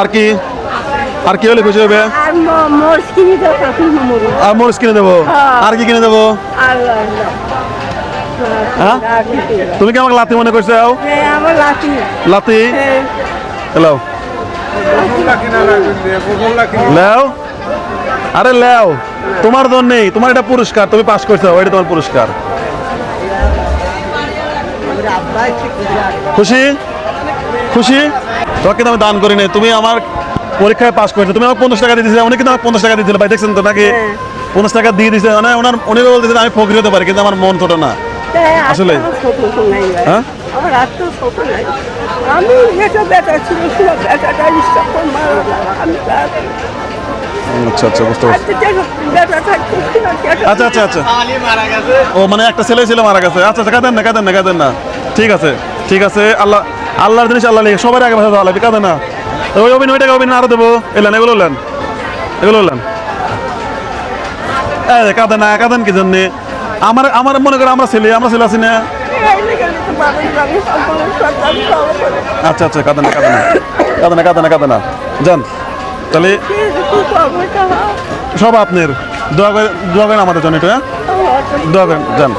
আর কি আর কি হলে খুশি হবে? আর মোর কিনে দাও কাকি মোর আর মরিচ কিনে দেবো। আর কি কিনে দেবো? আর হ্যাঁ তুমি কি আমাকে লাতি মনে করছো? হ্যাঁ আমার লাঠি লাতি হ্যাঁ হ্যালো লেও আরে লেও তোমার জন্যই তোমার এটা পুরস্কার তুমি পাস করছো এটা তোমার পুরস্কার খুশি খুশি তোমাকে কিন্তু আমি দান করি নাই তুমি আমার পরীক্ষায় পাস করেছো তুমি আমাকে 50 টাকা দিয়ে দিয়েছিলে উনি কিন্তু আমাকে 50 টাকা দিয়েছিল ভাই দেখছেন তো নাকি 50 টাকা দিয়ে দিয়েছে মানে উনি বলতেছেন আমি ফকির হতে পারি কিন্তু আমার মন ছোট না আসলে হ্যাঁ আমার আত্ম ছোট নাই আমি যেটা বেটা ছিল বেটাটা ইচ্ছা করে মারা আমি আচ্ছা আচ্ছা বুঝতে পারছি বেটা থাকতে আচ্ছা আচ্ছা আচ্ছা ও মানে একটা ছেলে ছিল মারা গেছে আচ্ছা আচ্ছা কাঁদেন না ঠিক আছে আল্লাহর জিনিস আল্লাহ লিখে সবার আগে ভাষা দেওয়া লাগবে কাঁদে না ওই অভিনয়টাকে অভিনয় আরো দেবো এগুলো বললেন কাঁদেন কি জন্যে আমার মনে করো আমরা ছেলে আছি না আচ্ছা আচ্ছা কাঁদে না যান তাহলে সব আপনার দোয়া করেন আমাদের জন্য একটু হ্যাঁ দোয়া করেন যান